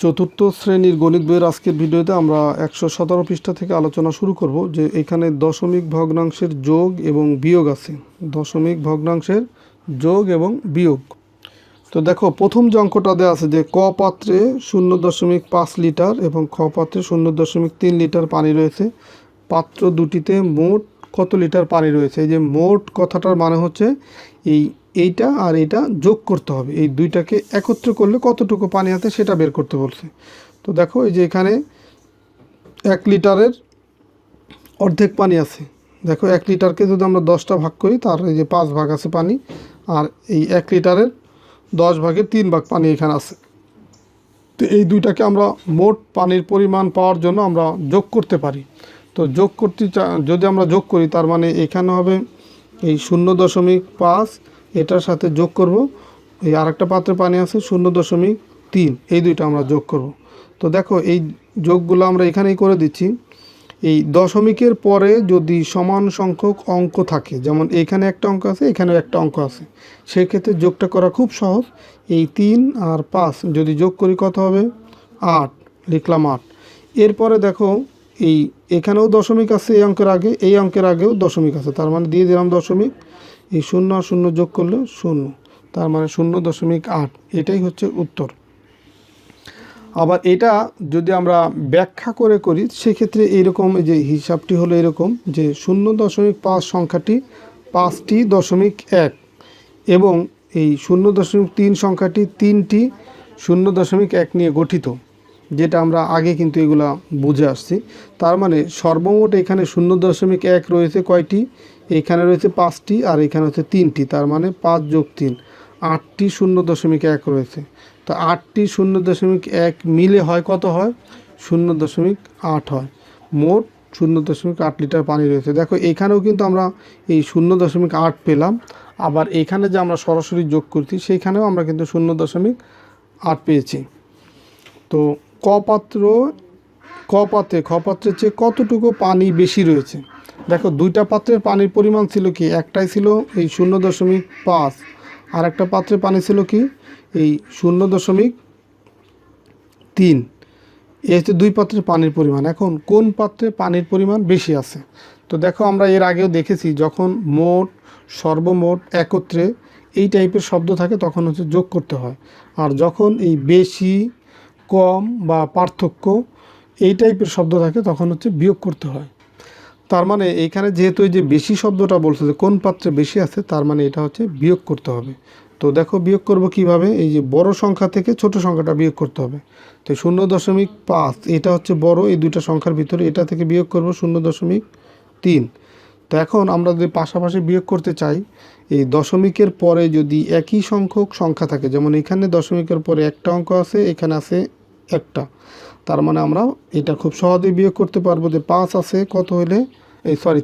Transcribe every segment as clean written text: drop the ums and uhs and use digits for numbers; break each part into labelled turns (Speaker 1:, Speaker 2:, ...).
Speaker 1: চতুর্থ শ্রেণীর গণিত বইয়ের আজকের ভিডিওতে আমরা 117 পৃষ্ঠা থেকে আলোচনা শুরু করব যে এখানে দশমিক ভগ্নাংশের যোগ এবং বিয়োগ আছে। দশমিক ভগ্নাংশের যোগ এবং বিয়োগ। তো দেখো প্রথম যে অঙ্কটা দেওয়া আছে যে ক পাত্রে 0.5 লিটার এবং খ পাত্রে 0.3 লিটার পানি রয়েছে। পাত্র দুটিতে মোট কত লিটার পানি রয়েছে। এই যে মোট কথাটার মানে হচ্ছে এইটা আর এইটা যোগ করতে হবে, এই দুইটাকে একত্রে করলে কতটুকু পানি আছে সেটা বের করতে বলছে। তো দেখো এই যে এখানে 1 লিটারের অর্ধেক পানি আছে। দেখো 1 লিটারকে যদি আমরা 10টা ভাগ করি তার এই যে 5 ভাগ আছে পানি, আর এই 1 লিটারের 10 ভাগের 3 ভাগ পানি এখানে আছে। তো এই দুইটাকে আমরা মোট পানির পরিমাণ পাওয়ার জন্য আমরা যোগ করতে পারি। তো যোগ করতে যদি আমরা যোগ করি তার মানে এখানে হবে এই 0.5 এটার সাথে যোগ করব, এই আরেকটা পাত্রে পানি আছে 0.3, এই দুইটা আমরা যোগ করব। তো দেখো এই যোগগুলো আমরা এখানেই করে দিচ্ছি। এই দশমিকের পরে যদি সমান সংখ্যক অঙ্ক থাকে, যেমন এখানে একটা অঙ্ক আছে এখানেও একটা অঙ্ক আছে, সেক্ষেত্রে যোগটা করা খুব সহজ। এই 3 আর 5 যদি যোগ করি কত হবে 8, লিখলাম 8। এরপরে দেখো এখানেও দশমিক আছে, এই অঙ্কের আগে এই অঙ্কের আগেও দশমিক আছে, তার মানে দিয়ে দিলাম দশমিক। এই 0 আর 0 যোগ করলে 0, তার মানে 0.8, এটাই হচ্ছে উত্তর। আবার এটা যদি আমরা ব্যাখ্যা করে করি সেক্ষেত্রে এইরকম, যে হিসাবটি হলো এরকম যে 0.5 সংখ্যাটি 5টি দশমিক 1 এবং এই 0.3 সংখ্যাটি 3টি 0.1 নিয়ে গঠিত, যেটা আমরা আগে কিন্তু এগুলা বুঝে আসছি। তার মানে সর্বমোট এখানে 0.1 রয়েছে কয়টি, এখানে রয়েছে 5টি আর এখানে হচ্ছে 3টি, তার মানে 5 যোগ 3, 8টি 0.1 রয়েছে। তো 8টি 0.1 মিলে হয় কত হয় 0.8 হয়। মোট 0.8 লিটার পানি রয়েছে। দেখো এখানেও কিন্তু আমরা এই 0.8 পেলাম, আবার এখানে যে আমরা সরাসরি যোগ করছি সেইখানেও আমরা কিন্তু 0.8 পেয়েছি। তো খ পাত্রের চেয়ে কতটুকু পানি বেশি রয়েছে। দেখো দুইটা পাত্রের পানির পরিমাণ ছিল কি, একটাই ছিল এই 0.5 আর একটা পাত্রে পানি ছিল কি এই 0.3। এই হচ্ছে দুই পাত্রের পানির পরিমাণ। এখন কোন পাত্রে পানির পরিমাণ বেশি আছে। তো দেখো আমরা এর আগেও দেখেছি যখন মোট সর্বমোট একত্রে এই টাইপের শব্দ থাকে তখন হচ্ছে যোগ করতে হয়, আর যখন এই বেশি কম বা পার্থক্য এই টাইপের শব্দ থাকে তখন হচ্ছে বিয়োগ করতে হয়। তার মানে এইখানে যেহেতু এই যে বেশি শব্দটা বলছে যে কোন পাত্রে বেশি আছে, তার মানে এটা হচ্ছে বিয়োগ করতে হবে। তো দেখো বিয়োগ করব কিভাবে, এই যে বড় সংখ্যা থেকে ছোট সংখ্যাটা বিয়োগ করতে হবে। তো 0.5 এটা হচ্ছে বড়, এই দুইটা সংখ্যার ভিতরে এটা থেকে বিয়োগ করব 0.3। তো এখন আমরা যদি পাশাপাশি বিয়োগ করতে চাই, এই দশমিকের পরে যদি একই সংখ্যক সংখ্যা থাকে, যেমন এখানে দশমিকের পরে একটা অঙ্ক আছে এখানে আছে একটা, তার মানে আমরা এটা খুব সহজেই বিয়োগ করতে পারবো যে 5 আছে কত হলে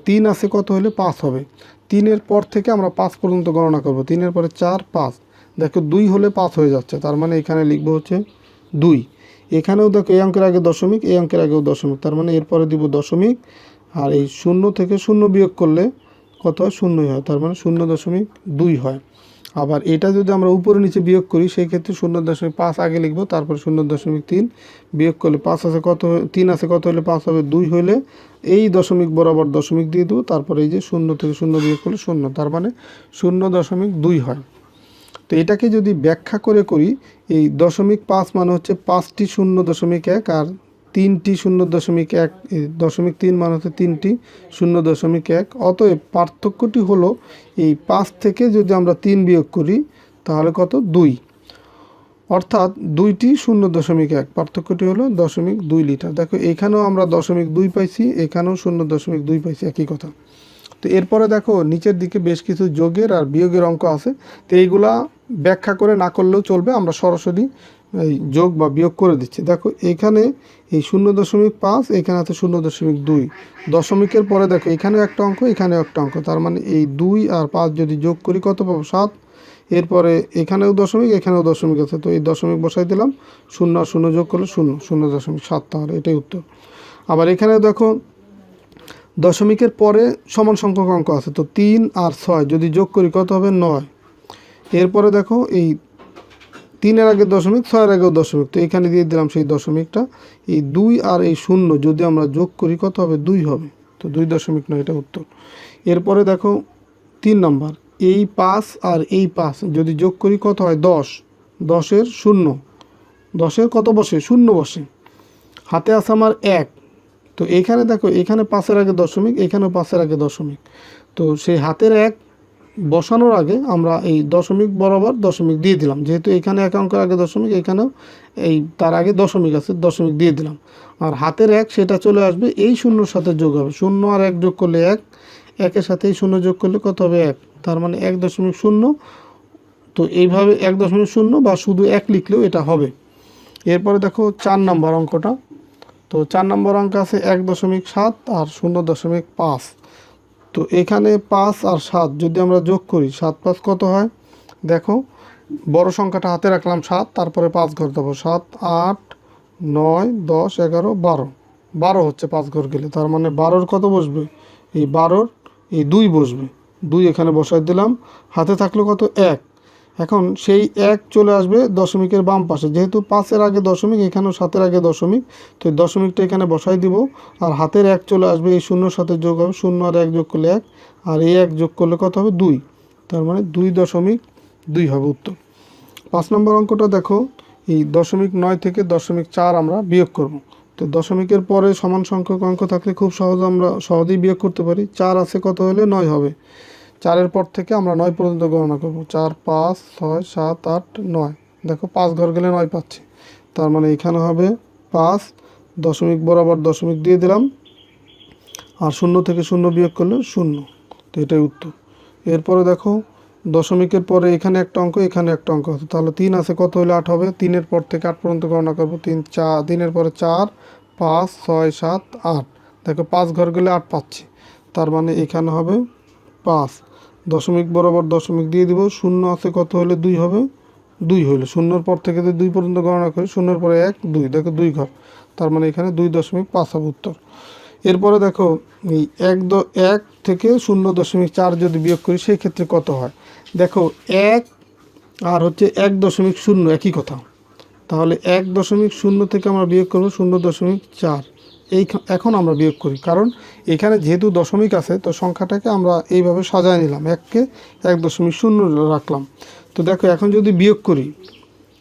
Speaker 1: 3 আছে কত হলে 5 হবে। 3-এর পর থেকে আমরা 5 পর্যন্ত গণনা করব, 3-এর পরে 4 5, দেখো 2 হলে 5 হয়ে যাচ্ছে, তার মানে এখানে লিখবো হচ্ছে 2। এখানেও দেখো এই অঙ্কের আগে দশমিক, এই অঙ্কের আগেও দশমিক, তার মানে এরপরে দিব দশমিক, আর এই 0 থেকে 0 বিয়োগ করলে কত হয় 0 হয়, তার মানে 0.2 হয়। আবার এটা যদি আমরা উপরে নিচে বিয়োগ করি সেই ক্ষেত্রে 0.5 আগে লিখবো, তারপর 0.3 বিয়োগ করলে 5 আছে কত, 3 আছে কত হলে 5 হবে, 2 হলে এই দশমিক বরাবর দশমিক দিয়ে দেবো, তারপরে এই যে 0 থেকে 0 বিয়োগ করলে 0, তার মানে 0.2 হয়। তো এটাকে যদি ব্যাখ্যা করে করি, এই 0.5 মানে হচ্ছে 5টি 0.1 আর 3টি 0.1, 0.3 মানে হচ্ছে 3টি 0.1। অতএব পার্থক্যটি হলো এই 5 থেকে যদি আমরা 3 বিয়োগ করি তাহলে কত 2, অর্থাৎ 2টি 0.1, পার্থক্যটি হলো 0.2 লিটার। দেখো এখানেও আমরা 0.2 পাইছি, এখানেও 0.2 পাইছি, একই কথা। তো এরপরে দেখো নিচের দিকে বেশ কিছু যোগের আর বিয়োগের অঙ্ক আছে। তো এইগুলা ব্যাখ্যা করে না করলেও চলবে, আমরা সরাসরি এই যোগ বা বিয়োগ করে দিচ্ছি। দেখো এখানে এই 0.5 এখানে আছে 0.2, দশমিকের পরে দেখো এখানেও একটা অঙ্ক এখানেও একটা অঙ্ক, তার মানে এই 2 আর 5 যদি যোগ করি কত পাবো 7। এরপরে এখানেও দশমিক এখানেও দশমিক আছে, তো এই দশমিক বসাই দিলাম, 0 আর 0 যোগ করলে 0, 0.7, তাহলে এটাই উত্তর। আবার এখানে দেখো দশমিকের পরে সমান সংখ্যক অঙ্ক আছে, তো 3 আর 6 যদি যোগ করি কত হবে 9। এরপরে দেখো এই 3-এর আগে দশমিক, 6-এর আগেও দশমিক, তো এখানে দিয়ে দিলাম সেই দশমিকটা। এই 2 আর এই 0 যদি আমরা যোগ করি কত হবে? 2 হবে। তো 2.9 এটা উত্তর। এরপরে দেখো 3 নম্বর, এই 5 আর এই 5 যদি যোগ করি কত হয়? 10। 10-এর 0, 10-এর কত বসে? 0 বসে। হাতে আছে আমার 1, তো এইখানে দেখো এখানে 5-এর আগে দশমিক, এখানেও 5-এর আগে দশমিক, তো সেই হাতের 1 বসানোর আগে আমরা এই দশমিক বরাবর দশমিক দিয়ে দিলাম, যেহেতু এখানে এক অঙ্কের আগে দশমিক, এখানেও এই তার আগে দশমিক আছে, দশমিক দিয়ে দিলাম। আর হাতের 1 সেটা চলে আসবে এই শূন্যর সাথে যোগ হবে, 0 আর 1 যোগ করলে 1, 1-এর সাথে এই 0 যোগ করলে কত হবে? 1, তার মানে 1.0। তো এইভাবে 1.0 বা শুধু 1 লিখলেও এটা হবে। এরপরে দেখো 4 নম্বর অঙ্কটা। তো 4 নম্বর অঙ্ক আছে 1.7 আর 0.5। তো এখানে 5 আর 7 যদি আমরা যোগ করি, 7 5 কত হয়? দেখো বড় সংখ্যাটা হাতে রাখলাম 7, তারপরে 5 ঘর দেবো, 7 8 9 10 11 12, 12 হচ্ছে 5 ঘর গেলে, তার মানে 12-র কত বসবে? এই 12-র এই 2 বসবে, 2 এখানে বসাই দিলাম। হাতে থাকলো কত? 1। এখন সেই 1 চলে আসবে দশমিকের বাম পাশে, যেহেতু 5-এর আগে দশমিক, এখানেও 7-এর আগে দশমিক, তো এই দশমিকটা এখানে বসাই দিব। আর হাতের 1 চলে আসবে এই 0-র সাথে যোগ হবে, 0 আর 1 যোগ করলে 1, আর এই 1 যোগ করলে কত হবে? 2, তার মানে 2.2 হবে উত্তর। 5 নম্বর অঙ্কটা দেখো, এই 0.9 থেকে 0.4 আমরা বিয়োগ করব। তো দশমিকের পরে সমান সংখ্যক অঙ্ক থাকলে খুব আমরা সহজেই বিয়োগ করতে পারি। 4 আছে কত হলে 9 হবে? 4-এর পর থেকে আমরা 9 পর্যন্ত গণনা করব। 4 5 6 7 8 9, দেখো 5 ঘর গেলে 9 পাচ্ছি, তার মানে এখানে হবে 5, দশমিক বরাবর দশমিক দিয়ে দিলাম, আর 0 থেকে 0 বিয়োগ করলে 0, তো এটাই উত্তর। এরপরে দেখো দশমিকের পরে এখানে একটা অঙ্ক, এখানে একটা অঙ্ক আছে, তাহলে 3 আছে কত হলে 8 হবে? 3-এর পর থেকে 8 পর্যন্ত গণনা করব। 3-এর পরে 4 5 6 7 8, দেখো 5 ঘর গেলে 8 পাচ্ছি, তার মানে এখানে হবে 5, দশমিক বরাবর দশমিক দিয়ে দিব। 0 আছে কত হলে 2 হবে? 2 হলে 0-এর পর থেকে যদি 2 পর্যন্ত গণনা করি, 0-এর পরে 1 2, দেখো 2 ঘর, তার মানে এখানে 2.5 হবে উত্তর। এরপরে দেখো এই 1 থেকে 0.4 যদি বিয়োগ করি সেই ক্ষেত্রে কত হয়? দেখো 1 আর হচ্ছে 1.0 একই কথা, তাহলে 1.0 থেকে আমরা বিয়োগ করব 0.4। এখন আমরা বিয়োগ করি, কারণ এখানে যেহেতু দশমিক আছে, তো সংখ্যাটাকে আমরা এইভাবে সাজায় নিলাম, 1-কে 1.0 রাখলাম। তো দেখো এখন যদি বিয়োগ করি,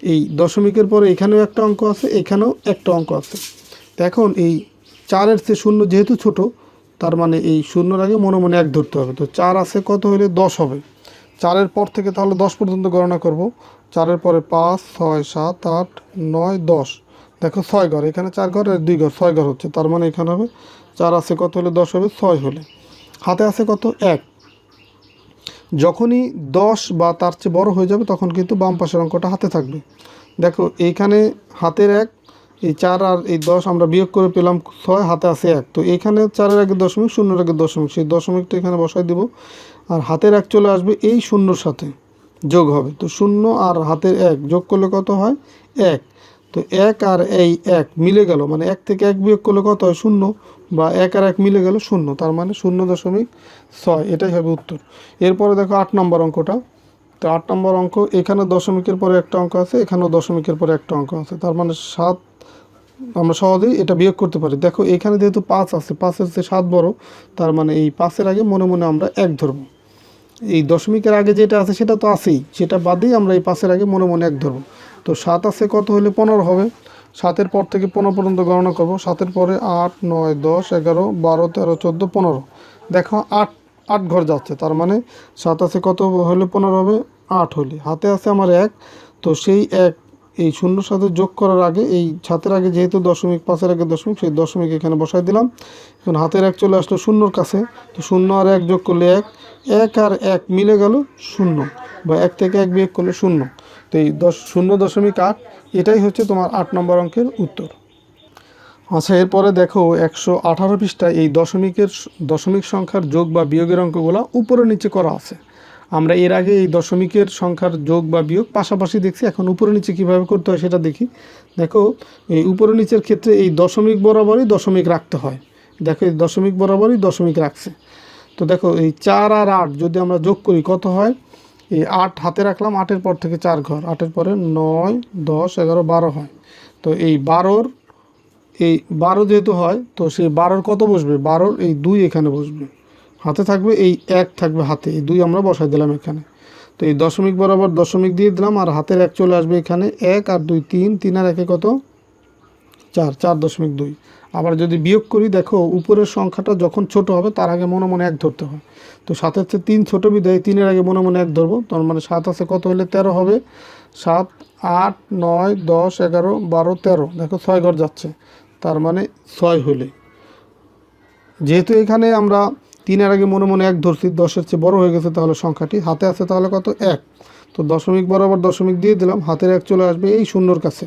Speaker 1: এই দশমিকের পরে এখানেও একটা অঙ্ক আছে, এখানেও একটা অঙ্ক আছে। তো এখন এই 4-এর চেয়ে 0 যেহেতু ছোট, তার মানে এই 0-র আগে মনে মনে 1 ধরতে হবে। তো 4 আছে কত হলে 10 হবে? 4-এর পর থেকে তাহলে 10 পর্যন্ত গণনা করব। 4-এর পরে 5 6 7 8 9 10, দেখো 6 ঘর, এখানে 4 ঘর আর 2 ঘর, 6 ঘর হচ্ছে, তার মানে এখানে হবে 4 আছে কত হলে 10 হবে? 6 হলে। হাতে আছে কত? 1। যখনই 10 বা তার চেয়ে বড় হয়ে যাবে, তখন কিন্তু বাম পাশের অঙ্কটা হাতে থাকবে। দেখো এইখানে হাতের 1, এই 4 আর এই 10 আমরা বিয়োগ করে পেলাম 6, হাতে আছে 1, তো এখানে 4-এর আগে দশমিক, 0-এর আগে দশমিক, সেই দশমিকটা এখানে বসাই দেব। আর হাতের 1 চলে আসবে এই 0-র সাথে যোগ হবে, তো 0 আর হাতের 1 যোগ করলে কত হয়? 1, তো 1 আর এই 1 মিলে গেল, মানে 1 থেকে 1 বিয়োগ করলে কত হয়? 0, বা 1 আর 1 মিলে গেল 0, তার মানে 0.6, এটাই হবে উত্তর। এরপরে দেখো 8 নম্বর অঙ্কটা। তো 8 নম্বর অঙ্ক, এখানে দশমিকের পরে একটা অঙ্ক আছে, এখানেও দশমিকের পরে একটা অঙ্ক আছে, তার মানে 7, আমরা সহজেই এটা বিয়োগ করতে পারি। দেখো এখানে যেহেতু 5 আছে, 5-এর চেয়ে 7 বড়, তার মানে এই 5-এর আগে মনে মনে আমরা 1 ধরব। এই দশমিকের আগে যেটা আছে সেটা তো আছেই, সেটা বাদেই আমরা এই 5-এর আগে মনে মনে 1 ধরব। তো 7 আছে কত হলে 15 হবে? 7-এর পর থেকে 15 পর্যন্ত গণনা করব। 7-এর পরে 8 9 10 11 12 13 14 15, দেখো 8 ঘর যাচ্ছে, তার মানে 7 আছে কত হলে 15 হবে? 8 হলে। হাতে আছে আমার 1, তো সেই 1 এই 0-র সাথে যোগ করার আগে, এই 7-এর আগে যেহেতু দশমিক, 5-এর আগে দশমিক, সেই দশমিক এখানে বসাই দিলাম। এখন হাতের 1 চলে আসলো 0-র কাছে, তো 0 আর 1 যোগ করলে 1, 1 আর 1 মিলে গেল 0, বা 1 থেকে 1 বিয়োগ করলে 0, তো এই 0.8, এটাই হচ্ছে তোমার 8 নম্বর অঙ্কের উত্তর। আচ্ছা, এরপরে দেখো 118 পৃষ্ঠায় এই দশমিক সংখ্যার যোগ বা বিয়োগের অঙ্কগুলো উপরে নিচে করা আছে। আমরা এর আগে এই দশমিকের সংখ্যার যোগ বা বিয়োগ পাশাপাশি দেখছি, এখন উপরে নিচে কীভাবে করতে হয় সেটা দেখি। দেখো এই উপরে নিচের ক্ষেত্রে এই দশমিক বরাবরই দশমিক রাখতে হয়। দেখো এই দশমিক বরাবরই দশমিক রাখছে। তো দেখো এই 4 আর 8 যদি আমরা যোগ করি কত হয়? এই 8 হাতে রাখলাম, 8-এর পর থেকে 4 ঘর, 8-এর পরে 9, 10, 11, 12 হয়। তো এই 12 যেহেতু হয়, তো সেই 12 কত বসবে, 12 এই 2 এখানে বসবে, হাতে থাকবে এই 1 থাকবে হাতে, এই 2 আমরা বসাই দিলাম এখানে। তো এই দশমিক বরাবর দশমিক দিয়ে দিলাম, আর হাতের 1 চলে আসবে এখানে, 1 আর 2 3, 3 আর 1 কত, 4, 4.2। আবার যদি বিয়োগ করি, দেখো উপরের সংখ্যাটা যখন ছোট হবে তার আগে মনে মনে 1 ধরতে হয়। তো 7 হচ্ছে 3 ছোট বিদায় 3-এর আগে মনে মনে 1 ধরবো, তার মানে 7 আছে কত হলে 13 হবে, 7, 8, 9, 10, 11, 12, 13, দেখো 6 ঘর যাচ্ছে, তার মানে 6 হলে, যেহেতু এখানে আমরা 3-এর আগে মনে মনে 1 ধরছি, 10-এর চেয়ে বড় হয়ে গেছে, তাহলে সংখ্যাটি হাতে আছে তাহলে কত, 1। তো দশমিক বরাবর দশমিক দিয়ে দিলাম, হাতের 1 চলে আসবে এই শূন্যর কাছে।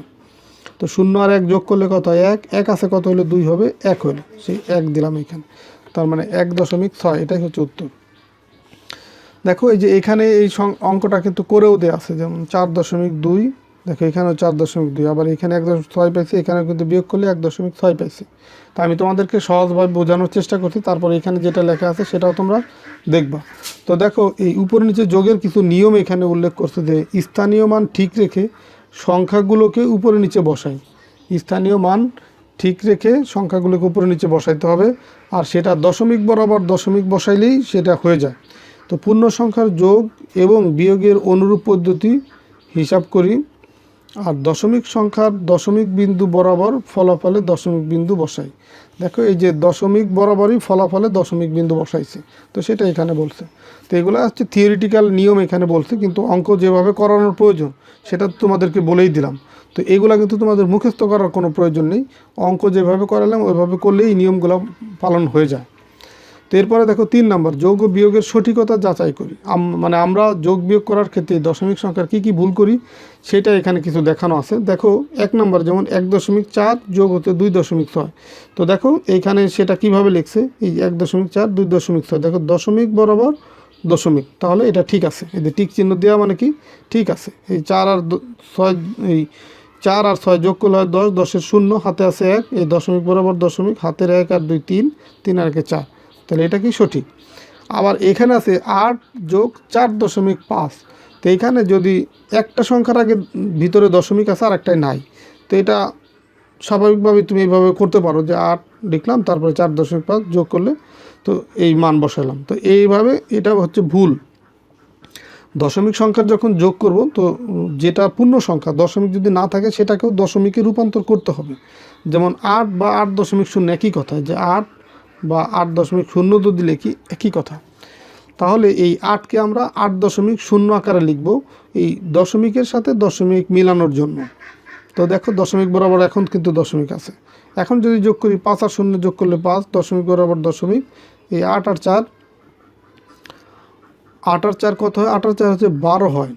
Speaker 1: তো 0 আর 1 যোগ করলে কত হয়, 1, 1 আছে কত হলে 2 হবে, 1 হলে, সেই 1 দিলাম এখানে, তার মানে 1.6, এটাই হচ্ছে উত্তর। দেখো এই যে এখানে এই অঙ্কটা কিন্তু করেও দেওয়া আছে, যেমন 4.2, দেখো এখানেও 4.2, আবার এখানে 1.6 পাইছে, এখানে কিন্তু বিয়োগ করলে 1.6 পাইছে। তা আমি তোমাদেরকে সহজভাবে বোঝানোর চেষ্টা করছি, তারপর এখানে যেটা লেখা আছে সেটাও তোমরা দেখবা। তো দেখো এই উপর নিচে যোগের কিছু নিয়ম এখানে উল্লেখ করছে, যে স্থানীয় মান ঠিক রেখে সংখ্যাগুলোকে উপরে নিচে বসাই, স্থানীয় মান ঠিক রেখে সংখ্যাগুলোকে উপরে নিচে বসাইতে হবে, আর সেটা দশমিক বরাবর দশমিক বসাইলেই সেটা হয়ে যায়। তো পূর্ণ সংখ্যার যোগ এবং বিয়োগের অনুরূপ পদ্ধতি হিসাব করি, আর দশমিক সংখ্যার দশমিক বিন্দু বরাবর ফলাফলে দশমিক বিন্দু বসাই। দেখো এই যে দশমিক বরাবরই ফলাফলে দশমিক বিন্দু বসাইছে, তো সেটা এখানে বলছে। তো এগুলো হচ্ছে থিওরিটিক্যাল নিয়ম এখানে বলছে, কিন্তু অঙ্ক যেভাবে করানোর প্রয়োজন সেটা তোমাদেরকে বলেই দিলাম। তো এগুলো কিন্তু তোমাদের মুখস্থ করার কোনো প্রয়োজন নেই, অঙ্ক যেভাবে করালাম ওইভাবে করলেই এই নিয়মগুলো পালন হয়ে যায়। তো এরপরে দেখো 3 নম্বর, যোগ ও বিয়োগের সঠিকতা যাচাই করি। মানে আমরা যোগ বিয়োগ করার ক্ষেত্রে দশমিক সংখ্যার কী কী ভুল করি সেটা এখানে কিছু দেখানো আছে। দেখো 1 নম্বর, যেমন 1.4 যোগ হতে 2.6। তো দেখো এইখানে সেটা কিভাবে লিখছে, এই 1.4 2.6, দেখো দশমিক বরাবর দশমিক, তাহলে এটা ঠিক আছে, এই যে টিক চিহ্ন দেওয়া মানে কি ঠিক আছে। এই 4 আর 6, এই 4 আর 6 যোগ করলে হয় 10, 10-এর 0, হাতে আছে 1, এই দশমিক বরাবর দশমিক, হাতের 1 আর 2 3, 3 আর 1 4, তাহলে এটা কি সঠিক। আবার এখানে আছে 8 যোগ 4.5, তো এইখানে যদি একটা সংখ্যার আগে ভিতরে দশমিক আছে আর একটাই নাই, তো এটা স্বাভাবিকভাবে তুমি এইভাবে করতে পারো, যে 8 লিখলাম তারপরে 4.5 যোগ করলে তো এই মান বসালাম। তো এইভাবে এটা হচ্ছে ভুল। দশমিক সংখ্যার যখন যোগ করব, তো যেটা পূর্ণ সংখ্যা দশমিক যদি না থাকে সেটাকেও দশমিকে রূপান্তর করতে হবে। যেমন 8 বা 8.0 একই কথা, যে 8 বা 8.0 যদি লিখি একই কথা, তাহলে এই 8কে আমরা 8.0 আকারে লিখব, এই দশমিকের সাথে দশমিক মিলানোর জন্য। তো দেখো দশমিক বরাবর এখন কিন্তু দশমিক আছে, এখন যদি যোগ করি 5 আর 0 যোগ করলে 5, দশমিক বরাবর দশমিক, এই 8 আর 4, 8 আর 4 কত হয়, 8 আর 4 হচ্ছে 12 হয়।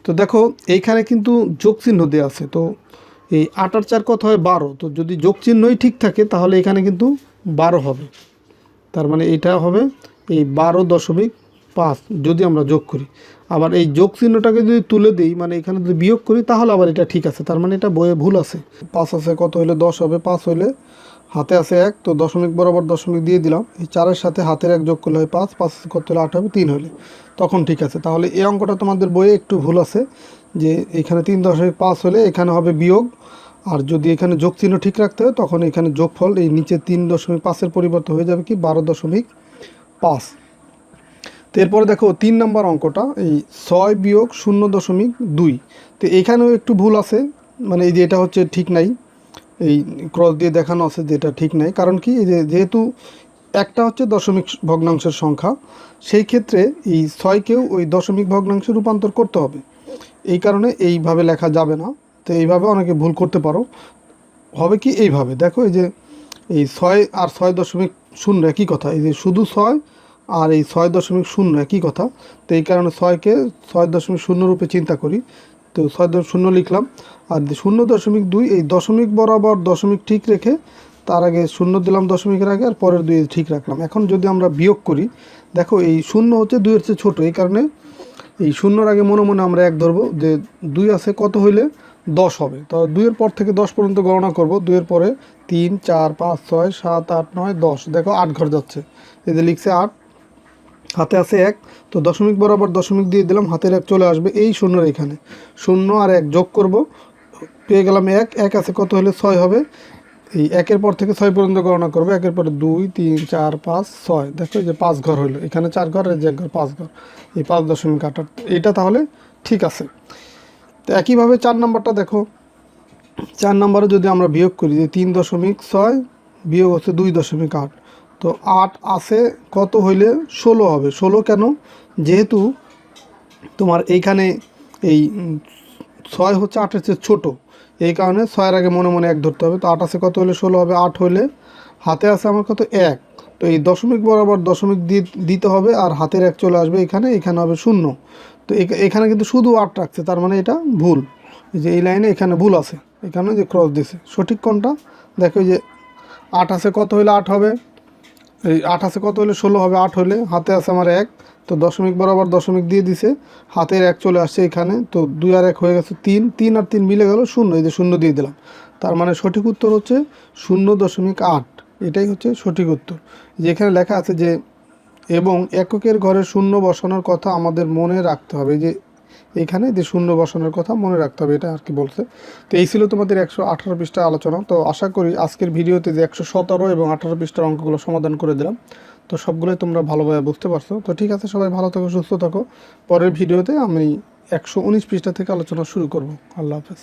Speaker 1: তো দেখো এইখানে কিন্তু যোগ চিহ্ন দেওয়া আছে, তো এই 8 আর 4 কত হয়, 12। তো যদি যোগ চিহ্নই ঠিক থাকে তাহলে এখানে কিন্তু 12 হবে, তার মানে এটা হবে এই 12.5 যদি আমরা যোগ করি। আবার এই যোগ চিহ্নটাকে যদি তুলে দিই, মানে এখানে যদি বিয়োগ করি, তাহলে আবার এটা ঠিক আছে, তার মানে এটা বইয়ে ভুল আছে। 5 আছে কত হলে 10 হবে, 5 হলে হাতে আছে 1, তো দশমিক বরাবর দশমিক দিয়ে দিলাম, এই 4-এর সাথে হাতের 1 যোগ করলে হয় 5, 5 কত হলে 8 হবে, 3 হলে, তখন ঠিক আছে। তাহলে এই অঙ্কটা তোমাদের বইয়ে একটু ভুল আছে, যে এখানে 3.5 হলে এখানে হবে বিয়োগ, আর যদি এখানে যোগ চিহ্ন ঠিক রাখতে হয় তখন এখানে যোগফল এই নিচে 3.5-এর পরিবর্তে হয়ে যাবে কি 12.5। তো এরপরে দেখো 3 নম্বর অঙ্কটা, এই 6 বিয়োগ 0.2, তো এখানেও একটু ভুল আছে, মানে এই যে এটা হচ্ছে ঠিক নাই, এই ক্রস দিয়ে দেখানো আছে যে এটা ঠিক নাই। কারণ কি, এই যে যেহেতু একটা হচ্ছে দশমিক ভগ্নাংশের সংখ্যা, সেই ক্ষেত্রে এই 6কেও ওই দশমিক ভগ্নাংশে রূপান্তর করতে হবে, এই কারণে এইভাবে লেখা যাবে না। তো এইভাবে অনেকে ভুল করতে পারো, হবে কি এইভাবে, দেখো এই যে এই 6 আর 6.0 একই কথা, এই যে শুধু 6 আর এই 6.0 একই কথা, তো এই কারণে 6কে 6.0 রূপে চিন্তা করি, তো 6.0 লিখলাম। আর 0.2 এই দশমিক বরাবর দশমিক ঠিক রেখে তার আগে 0 দিলাম দশমিকের আগে, আর পরের 2 ঠিক রাখলাম। এখন যদি আমরা বিয়োগ করি, দেখো এই 0 হচ্ছে 2-এর চেয়ে ছোটো, এই কারণে এই 0-র আগে মনে মনে আমরা 1 ধরবো, যে 2 আছে কত হইলে 10 হবে। তো 2-এর পর থেকে 10 পর্যন্ত গণনা করব, 2-এর পরে 3 4 5 6 7 8 9 10, দেখো 8 ঘর যাচ্ছে, এই যে লিখছে 8, হাতে আছে 1, তো দশমিক বরাবর দশমিক দিয়ে দিলাম, হাতের 1 চলে আসবে এই শূন্যর এখানে, 0 আর 1 যোগ করব, পেয়ে গেলাম 1, 1 আছে কত হলে 6 হবে, এই 1-এর পর থেকে 6 পর্যন্ত গণনা করবো, 1-এর পরে 2 3 4 5 6, দেখো এই যে 5 ঘর হলো, এখানে 4 ঘর আর যে 1 ঘর 5 ঘর, এই 5.8, এটা তাহলে ঠিক আছে। তো একইভাবে 4 নাম্বারটা দেখো, 4 নাম্বারে যদি আমরা বিয়োগ করি যে 3.6 বিয়োগ হচ্ছে 2.8, তো 8 আছে কত হইলে 16 হবে, 16 কেন, যেহেতু তোমার এইখানে এই 6 হচ্ছে 8-এর চেয়ে ছোটো, এই কারণে 6-এর আগে মনে মনে 1 ধরতে হবে, তো 8 আছে কত হলে 16 হবে, 8 হইলে হাতে আছে আমার কত 1, তো এই দশমিক বরাবর দশমিক দিতে হবে, আর হাতের 1 চলে আসবে এখানে, এখানে হবে 0, তো এখানে কিন্তু শুধু 8 রাখছে, তার মানে এটা ভুল, এই যে এই লাইনে এখানে ভুল আছে, এখানে যে ক্রস দিছে, সঠিক কোনটা দেখো, এই যে 8 আছে কত হলে 8 হবে, এই 8 আছে কত হলে 16 হবে, 8 হলে হাতে আছে আমার 1, তো দশমিক বরাবর দশমিক দিয়ে দিছে, হাতের 1 চলে আসছে এখানে, তো 2 আর 1 হয়ে গেছে 3, 3 আর 3 মিলে গেল 0, এই যে 0 দিয়ে দিলাম, তার মানে সঠিক উত্তর হচ্ছে 0.8, এটাই হচ্ছে সঠিক উত্তর। যেখানে লেখা আছে যে এবং এককের ঘরে শূন্য বসানোর কথা আমাদের মনে রাখতে হবে, যে এখানে যে শূন্য বসানোর কথা মনে রাখতে হবে, এটা আর কি বলছে। তো এই ছিল তোমাদের 118 পৃষ্ঠা আলোচনা। তো আশা করি আজকের ভিডিওতে যে 117 এবং 18 পৃষ্ঠার অঙ্কগুলো সমাধান করে দিলাম, তো সবগুলোই তোমরা ভালোভাবে বুঝতে পারছো। তো ঠিক আছে, সবাই ভালো থাকো, সুস্থ থাকো। পরের ভিডিওতে আমি 119 পৃষ্ঠা থেকে আলোচনা শুরু করব। আল্লাহ হাফেজ।